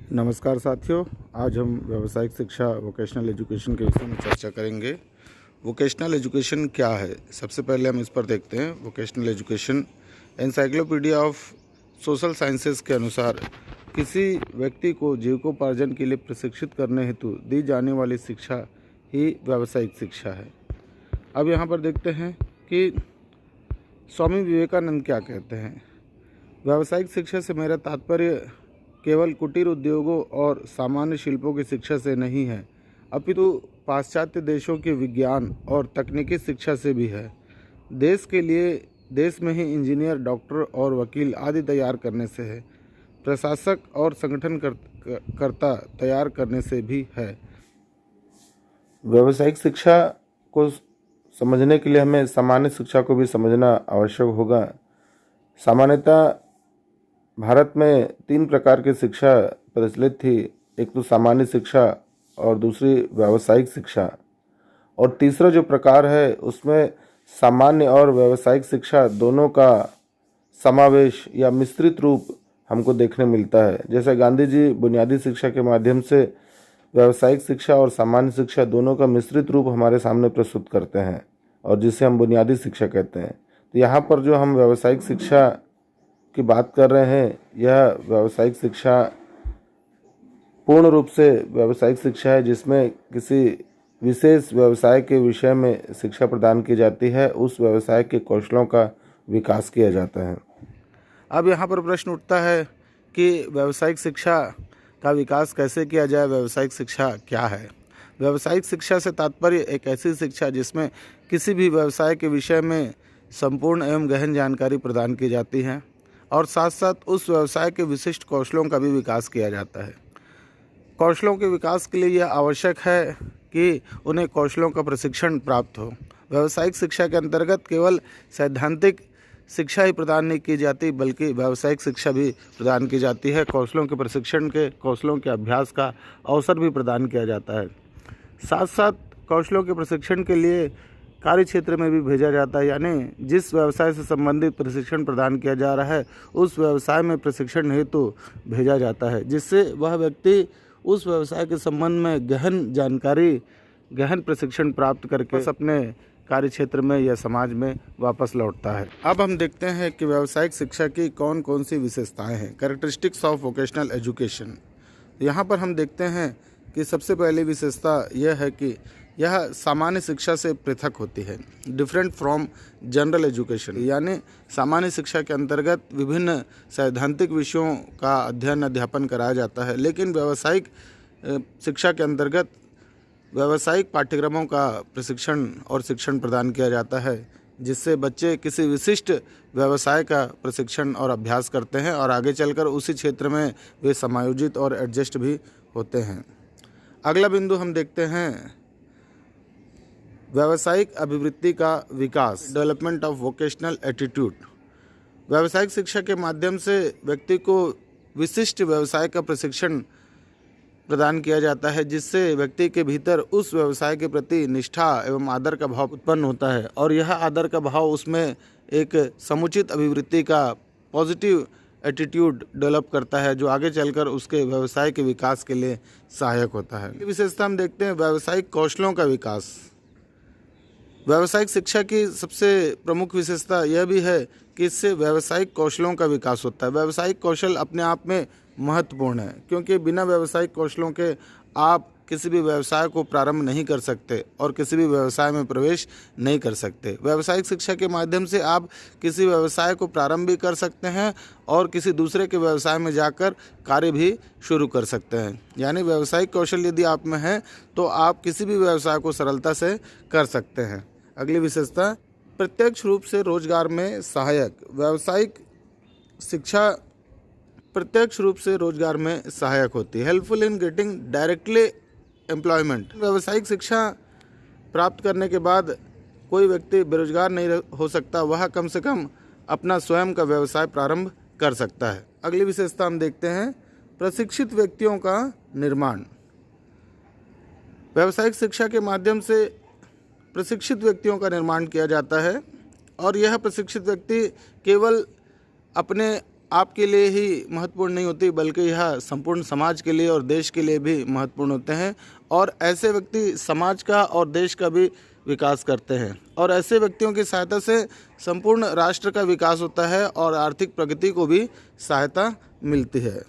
नमस्कार साथियों, आज हम व्यावसायिक शिक्षा वोकेशनल एजुकेशन के विषय में चर्चा करेंगे। वोकेशनल एजुकेशन क्या है? सबसे पहले हम इस पर देखते हैं। Vocational education encyclopedia of social sciences के अनुसार किसी व्यक्ति को जीविकोपार्जन के लिए प्रशिक्षित करने हेतु दी जाने वाली शिक्षा ही व्यावसायिक शिक्षा है। अब यहाँ पर देखते हैं कि स्वामी विवेकानंद क्या कहते हैं। व्यावसायिक शिक्षा से मेरा तात्पर्य केवल कुटीर उद्योगों और सामान्य शिल्पों की शिक्षा से नहीं है, अपितु पाश्चात्य देशों की विज्ञान और तकनीकी शिक्षा से भी है। देश के लिए देश में ही इंजीनियर, डॉक्टर और वकील आदि तैयार करने से है। प्रशासक और संगठनकर्ता तैयार करने से भी है। व्यावसायिक शिक्षा को समझने के लिए हमें सामान्य शिक्षा को भी समझना आवश्यक होगा। सामान्यतः भारत में 3 प्रकार की शिक्षा प्रचलित थी। एक तो सामान्य शिक्षा और दूसरी व्यावसायिक शिक्षा, और तीसरा जो प्रकार है उसमें सामान्य और व्यावसायिक शिक्षा दोनों का समावेश या मिश्रित रूप हमको देखने मिलता है। जैसे गांधी जी बुनियादी शिक्षा के माध्यम से व्यावसायिक शिक्षा और सामान्य शिक्षा दोनों का मिश्रित रूप हमारे सामने प्रस्तुत करते हैं, और जिसे हम बुनियादी शिक्षा कहते हैं। तो यहाँ पर जो हम व्यावसायिक शिक्षा की बात कर रहे हैं, यह व्यावसायिक शिक्षा पूर्ण रूप से व्यावसायिक शिक्षा है, जिसमें किसी विशेष व्यवसाय के विषय में शिक्षा प्रदान की जाती है। उस व्यवसाय के कौशलों का विकास किया जाता है। अब यहाँ पर प्रश्न उठता है कि व्यावसायिक शिक्षा का विकास कैसे किया जाए। व्यावसायिक शिक्षा क्या है? व्यावसायिक शिक्षा से तात्पर्य एक ऐसी शिक्षा जिसमें किसी भी व्यवसाय के विषय में संपूर्ण एवं गहन जानकारी प्रदान की जाती है और साथ साथ उस व्यवसाय के विशिष्ट कौशलों का भी विकास किया जाता है। कौशलों के विकास के लिए यह आवश्यक है कि उन्हें कौशलों का प्रशिक्षण प्राप्त हो। व्यावसायिक शिक्षा के अंतर्गत केवल सैद्धांतिक शिक्षा ही प्रदान नहीं की जाती, बल्कि व्यावसायिक शिक्षा भी प्रदान की जाती है। कौशलों के प्रशिक्षण के, कौशलों के अभ्यास का अवसर भी प्रदान किया जाता है। साथ साथ कौशलों के प्रशिक्षण के लिए कार्य क्षेत्र में भी भेजा जाता है, यानी जिस व्यवसाय से संबंधित प्रशिक्षण प्रदान किया जा रहा है उस व्यवसाय में प्रशिक्षण हेतु भेजा जाता है, जिससे वह व्यक्ति उस व्यवसाय के संबंध में गहन जानकारी, गहन प्रशिक्षण प्राप्त करके अपने कार्य क्षेत्र में या समाज में वापस लौटता है। अब हम देखते हैं कि व्यावसायिक शिक्षा की कौन कौन सी विशेषताएं हैं। Characteristics of vocational education. यहाँ पर हम देखते हैं कि सबसे पहली विशेषता यह है कि यह सामान्य शिक्षा से पृथक होती है। डिफरेंट फ्रॉम जनरल एजुकेशन, यानी सामान्य शिक्षा के अंतर्गत विभिन्न सैद्धांतिक विषयों का अध्ययन अध्यापन कराया जाता है, लेकिन व्यावसायिक शिक्षा के अंतर्गत व्यावसायिक पाठ्यक्रमों का प्रशिक्षण और शिक्षण प्रदान किया जाता है, जिससे बच्चे किसी विशिष्ट व्यवसाय का प्रशिक्षण और अभ्यास करते हैं और आगे चलकर उसी क्षेत्र में वे समायोजित और एडजस्ट भी होते हैं। अगला बिंदु हम देखते हैं व्यावसायिक अभिवृत्ति का विकास, डेवलपमेंट ऑफ वोकेशनल एटीट्यूड। व्यावसायिक शिक्षा के माध्यम से व्यक्ति को विशिष्ट व्यवसाय का प्रशिक्षण प्रदान किया जाता है, जिससे व्यक्ति के भीतर उस व्यवसाय के प्रति निष्ठा एवं आदर का भाव उत्पन्न होता है, और यह आदर का भाव उसमें एक समुचित अभिवृत्ति का पॉजिटिव एटीट्यूड डेवलप करता है, जो आगे चलकर उसके व्यवसाय के विकास के लिए सहायक होता है। विशेषता हम देखते हैं व्यावसायिक कौशलों का विकास। व्यावसायिक शिक्षा की सबसे प्रमुख विशेषता यह भी है कि इससे व्यावसायिक कौशलों का विकास होता है। व्यावसायिक कौशल अपने आप में महत्वपूर्ण है, क्योंकि बिना व्यावसायिक कौशलों के आप किसी भी व्यवसाय को प्रारंभ नहीं कर सकते और किसी भी व्यवसाय में प्रवेश नहीं कर सकते। व्यावसायिक शिक्षा के माध्यम से आप किसी व्यवसाय को प्रारंभ भी कर सकते हैं और किसी दूसरे के व्यवसाय में जाकर कार्य भी शुरू कर सकते हैं। यानी व्यावसायिक कौशल यदि आप में है तो आप किसी भी व्यवसाय को सरलता से कर सकते हैं। अगली विशेषता प्रत्यक्ष रूप से रोजगार में सहायक। व्यावसायिक शिक्षा प्रत्यक्ष रूप से रोजगार में सहायक होती है। Helpful in getting directly employment. व्यावसायिक शिक्षा प्राप्त करने के बाद कोई व्यक्ति बेरोजगार नहीं हो सकता, वह कम से कम अपना स्वयं का व्यवसाय प्रारंभ कर सकता है। अगली विशेषता हम देखते हैं प्रशिक्षित व्यक्तियों का निर्माण। व्यावसायिक शिक्षा के माध्यम से प्रशिक्षित व्यक्तियों का निर्माण किया जाता है, और यह प्रशिक्षित व्यक्ति केवल अपने आपके लिए ही महत्वपूर्ण नहीं होती, बल्कि यह संपूर्ण समाज के लिए और देश के लिए भी महत्वपूर्ण होते हैं। और ऐसे व्यक्ति समाज का और देश का भी विकास करते हैं, और ऐसे व्यक्तियों की सहायता से संपूर्ण राष्ट्र का विकास होता है और आर्थिक प्रगति को भी सहायता मिलती है।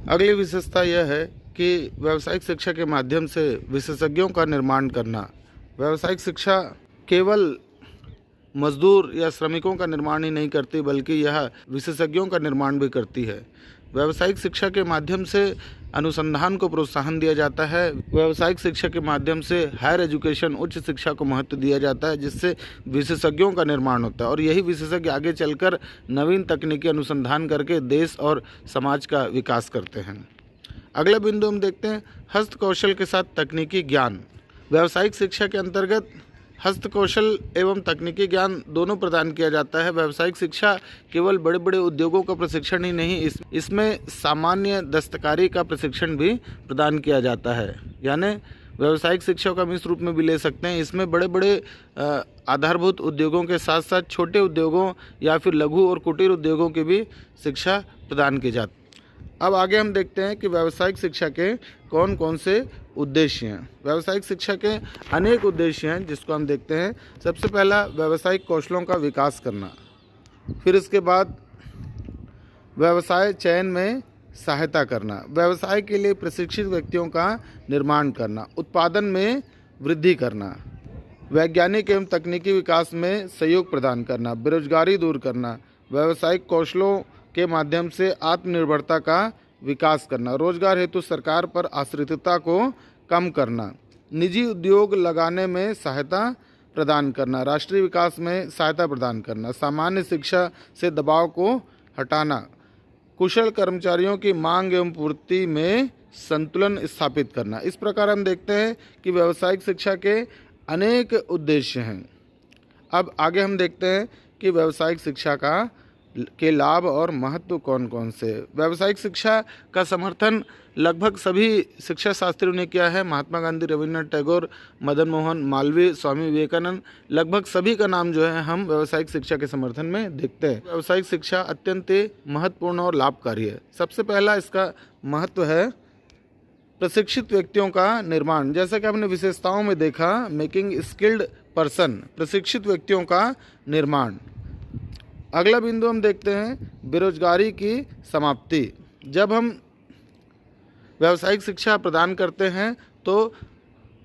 अगली विशेषता यह है कि व्यावसायिक शिक्षा के माध्यम से विशेषज्ञों का निर्माण करना। व्यावसायिक शिक्षा केवल मजदूर या श्रमिकों का निर्माण ही नहीं करती, बल्कि यह विशेषज्ञों का निर्माण भी करती है। व्यावसायिक शिक्षा के माध्यम से अनुसंधान को प्रोत्साहन दिया जाता है। व्यावसायिक शिक्षा के माध्यम से हायर एजुकेशन, उच्च शिक्षा को महत्व दिया जाता है, जिससे विशेषज्ञों का निर्माण होता है, और यही विशेषज्ञ आगे चलकर नवीन तकनीकी अनुसंधान करके देश और समाज का विकास करते हैं। अगला बिंदु हम देखते हैं हस्तकौशल के साथ तकनीकी ज्ञान। व्यावसायिक शिक्षा के अंतर्गत हस्तकौशल एवं तकनीकी ज्ञान दोनों प्रदान किया जाता है। व्यावसायिक शिक्षा केवल बड़े बड़े उद्योगों का प्रशिक्षण ही नहीं, इसमें सामान्य दस्तकारी का प्रशिक्षण भी प्रदान किया जाता है। यानी व्यावसायिक शिक्षा का हम इस रूप में भी ले सकते हैं, इसमें बड़े बड़े आधारभूत उद्योगों के साथ साथ छोटे उद्योगों या फिर लघु और कुटीर उद्योगों की भी शिक्षा प्रदान की जाती है। अब आगे हम देखते हैं कि व्यावसायिक शिक्षा के कौन कौन से उद्देश्य हैं। व्यावसायिक शिक्षा के अनेक उद्देश्य हैं, जिसको हम देखते हैं। सबसे पहला, व्यावसायिक कौशलों का विकास करना। फिर इसके बाद व्यवसाय चयन में सहायता करना, व्यवसाय के लिए प्रशिक्षित व्यक्तियों का निर्माण करना, उत्पादन में वृद्धि करना, वैज्ञानिक एवं तकनीकी विकास में सहयोग प्रदान करना, बेरोजगारी दूर करना, व्यावसायिक कौशलों के माध्यम से आत्मनिर्भरता का विकास करना, रोजगार हेतु सरकार पर आश्रितता को कम करना, निजी उद्योग लगाने में सहायता प्रदान करना, राष्ट्रीय विकास में सहायता प्रदान करना, सामान्य शिक्षा से दबाव को हटाना, कुशल कर्मचारियों की मांग एवं पूर्ति में संतुलन स्थापित करना। इस प्रकार हम देखते हैं कि व्यावसायिक शिक्षा के अनेक उद्देश्य हैं। अब आगे हम देखते हैं कि व्यावसायिक शिक्षा के लाभ और महत्व कौन कौन से। व्यावसायिक शिक्षा का समर्थन लगभग सभी शिक्षा शास्त्रियों ने किया है। महात्मा गांधी, रविन्द्रनाथ टैगोर, मदन मोहन मालवीय, स्वामी विवेकानंद, लगभग सभी का नाम जो है हम व्यावसायिक शिक्षा के समर्थन में देखते हैं। व्यावसायिक शिक्षा अत्यंत महत्वपूर्ण और लाभकारी है। सबसे पहला इसका महत्व है प्रशिक्षित व्यक्तियों का निर्माण। जैसा कि हमने विशेषताओं में देखा, मेकिंग स्किल्ड पर्सन, प्रशिक्षित व्यक्तियों का निर्माण। अगला बिंदु हम देखते हैं बेरोजगारी की समाप्ति। जब हम व्यावसायिक शिक्षा प्रदान करते हैं तो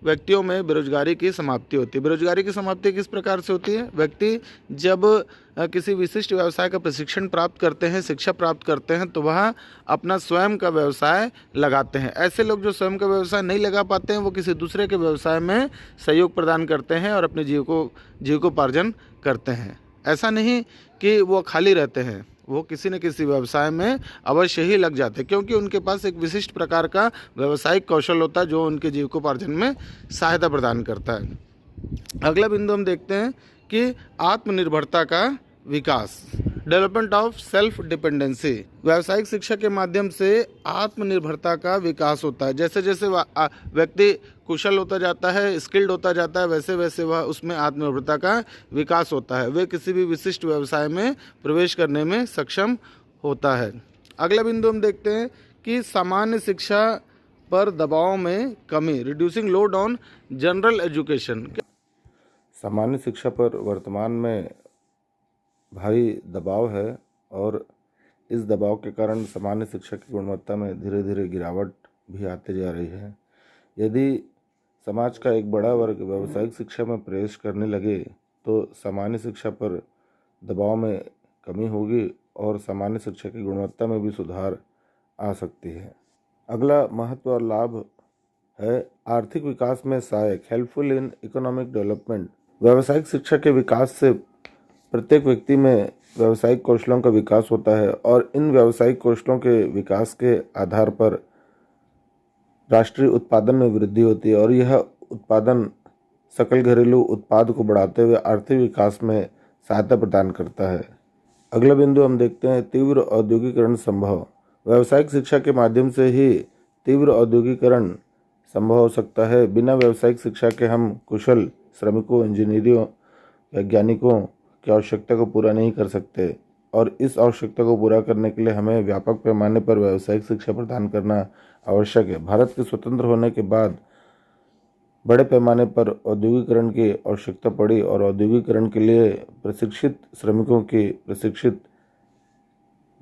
व्यक्तियों में बेरोजगारी की समाप्ति होती है। बेरोजगारी की समाप्ति किस प्रकार से होती है? व्यक्ति जब किसी विशिष्ट व्यवसाय का प्रशिक्षण प्राप्त करते हैं, शिक्षा प्राप्त करते हैं, तो वह अपना स्वयं का व्यवसाय लगाते हैं। ऐसे लोग जो स्वयं का व्यवसाय नहीं लगा पाते हैं, वो किसी दूसरे के व्यवसाय में सहयोग प्रदान करते हैं और अपने जीविकोपार्जन करते हैं। ऐसा नहीं कि वो खाली रहते हैं, वो किसी न किसी व्यवसाय में अवश्य ही लग जाते हैं, क्योंकि उनके पास एक विशिष्ट प्रकार का व्यावसायिक कौशल होता है जो उनके जीविकोपार्जन में सहायता प्रदान करता है। अगला बिंदु हम देखते हैं कि आत्मनिर्भरता का विकास, डेवलपमेंट ऑफ सेल्फ डिपेंडेंसी। व्यावसायिक शिक्षा के माध्यम से आत्मनिर्भरता का विकास होता है। जैसे जैसे व्यक्ति कुशल होता जाता है, स्किल्ड होता जाता है, वैसे वैसे वह उसमें आत्मनिर्भरता का विकास होता है। वे किसी भी विशिष्ट व्यवसाय में प्रवेश करने में सक्षम होता है। अगला बिंदु हम देखते हैं कि सामान्य शिक्षा पर दबाव में कमी, reducing load on general education. सामान्य शिक्षा पर वर्तमान में भारी दबाव है और इस दबाव के कारण सामान्य शिक्षा की गुणवत्ता में धीरे धीरे गिरावट भी आते जा रही है। यदि समाज का एक बड़ा वर्ग व्यावसायिक शिक्षा में प्रवेश करने लगे तो सामान्य शिक्षा पर दबाव में कमी होगी और सामान्य शिक्षा की गुणवत्ता में भी सुधार आ सकती है। अगला महत्व और लाभ है आर्थिक विकास में सहायक, हेल्पफुल इन इकोनॉमिक डेवलपमेंट। व्यावसायिक शिक्षा के विकास से प्रत्येक व्यक्ति में व्यावसायिक कौशलों का विकास होता है और इन व्यावसायिक कौशलों के विकास के आधार पर राष्ट्रीय उत्पादन में वृद्धि होती है और यह उत्पादन सकल घरेलू उत्पाद को बढ़ाते हुए आर्थिक विकास में सहायता प्रदान करता है। अगला बिंदु हम देखते हैं तीव्र औद्योगिकरण संभव। व्यावसायिक शिक्षा के माध्यम से ही तीव्र औद्योगिकरण संभव हो सकता है। बिना व्यावसायिक शिक्षा के हम कुशल श्रमिकों, इंजीनियरों, वैज्ञानिकों की आवश्यकता को पूरा नहीं कर सकते और इस आवश्यकता को पूरा करने के लिए हमें व्यापक पैमाने पर व्यावसायिक शिक्षा प्रदान करना आवश्यक है। भारत के स्वतंत्र होने के बाद बड़े पैमाने पर औद्योगिकरण की आवश्यकता पड़ी और औद्योगिकरण के लिए प्रशिक्षित श्रमिकों की, प्रशिक्षित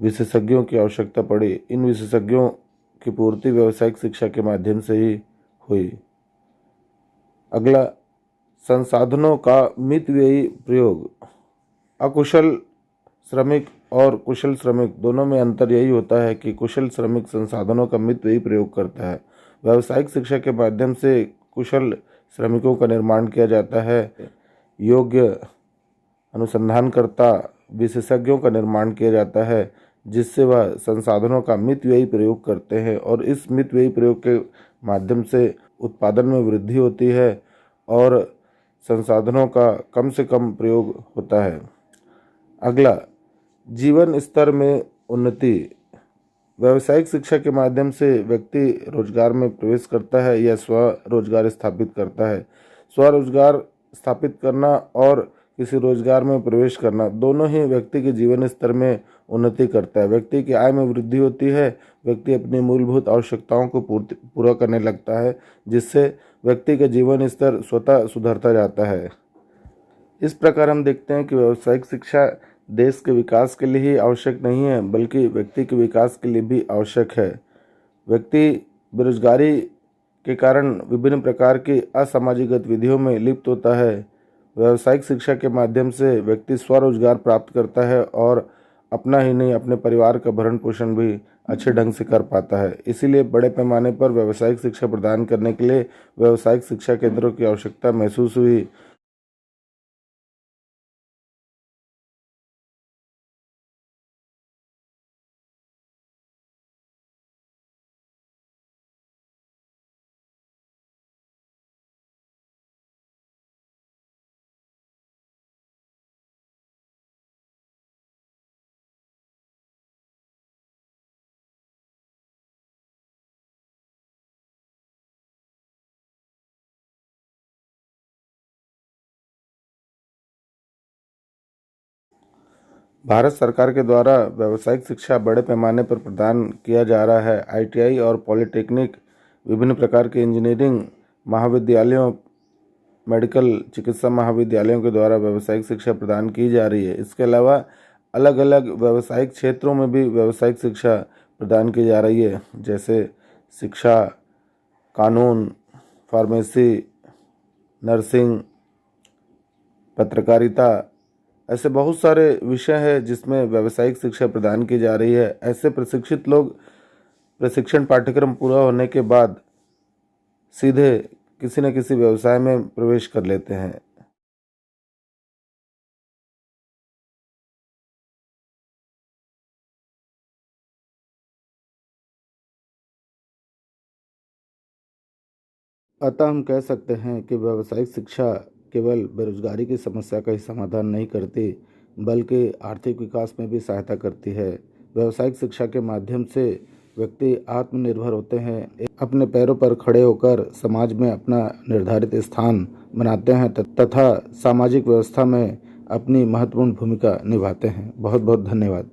विशेषज्ञों की आवश्यकता पड़ी। इन विशेषज्ञों की पूर्ति व्यावसायिक शिक्षा के माध्यम से ही हुई। अगला, संसाधनों का मितव्ययी प्रयोग। अकुशल श्रमिक और कुशल श्रमिक दोनों में अंतर यही होता है कि कुशल श्रमिक संसाधनों का मितव्ययी प्रयोग करता है। व्यावसायिक शिक्षा के माध्यम से कुशल श्रमिकों का निर्माण किया जाता है, योग्य अनुसंधानकर्ता विशेषज्ञों का निर्माण किया जाता है, जिससे वह संसाधनों का मितव्ययी प्रयोग करते हैं और इस मितव्ययी प्रयोग के माध्यम से उत्पादन में वृद्धि होती है और संसाधनों का कम से कम प्रयोग होता है। अगला, जीवन स्तर में उन्नति। व्यावसायिक शिक्षा के माध्यम से व्यक्ति रोजगार में प्रवेश करता है या स्वरोजगार स्थापित करता है। स्वरोजगार स्थापित करना और किसी रोजगार में प्रवेश करना दोनों ही व्यक्ति के जीवन स्तर में उन्नति करता है। व्यक्ति की आय में वृद्धि होती है, व्यक्ति अपनी मूलभूत आवश्यकताओं को पूरा करने लगता है, जिससे व्यक्ति का जीवन स्तर स्वतः सुधरता जाता है। इस प्रकार हम देखते हैं कि व्यावसायिक शिक्षा देश के विकास के लिए ही आवश्यक नहीं है, बल्कि व्यक्ति के विकास के लिए भी आवश्यक है। व्यक्ति बेरोजगारी के कारण विभिन्न प्रकार की असामाजिक गतिविधियों में लिप्त होता है। व्यावसायिक शिक्षा के माध्यम से व्यक्ति स्वरोजगार प्राप्त करता है और अपना ही नहीं, अपने परिवार का भरण पोषण भी अच्छे ढंग से कर पाता है। इसीलिए बड़े पैमाने पर व्यावसायिक शिक्षा प्रदान करने के लिए व्यावसायिक शिक्षा केंद्रों की आवश्यकता महसूस हुई। भारत सरकार के द्वारा व्यावसायिक शिक्षा बड़े पैमाने पर प्रदान किया जा रहा है। आईटीआई और पॉलिटेक्निक, विभिन्न प्रकार के इंजीनियरिंग महाविद्यालयों, मेडिकल चिकित्सा महाविद्यालयों के द्वारा व्यावसायिक शिक्षा प्रदान की जा रही है। इसके अलावा अलग अलग व्यावसायिक क्षेत्रों में भी व्यावसायिक शिक्षा प्रदान की जा रही है, जैसे शिक्षा, कानून, फार्मेसी, नर्सिंग, पत्रकारिता, ऐसे बहुत सारे विषय हैं जिसमें व्यावसायिक शिक्षा प्रदान की जा रही है। ऐसे प्रशिक्षित लोग प्रशिक्षण पाठ्यक्रम पूरा होने के बाद सीधे किसी न किसी व्यवसाय में प्रवेश कर लेते हैं। अतः हम कह सकते हैं कि व्यावसायिक शिक्षा केवल बेरोजगारी की समस्या का ही समाधान नहीं करती, बल्कि आर्थिक विकास में भी सहायता करती है। व्यावसायिक शिक्षा के माध्यम से व्यक्ति आत्मनिर्भर होते हैं, अपने पैरों पर खड़े होकर समाज में अपना निर्धारित स्थान बनाते हैं तथा सामाजिक व्यवस्था में अपनी महत्वपूर्ण भूमिका निभाते हैं। बहुत बहुत धन्यवाद।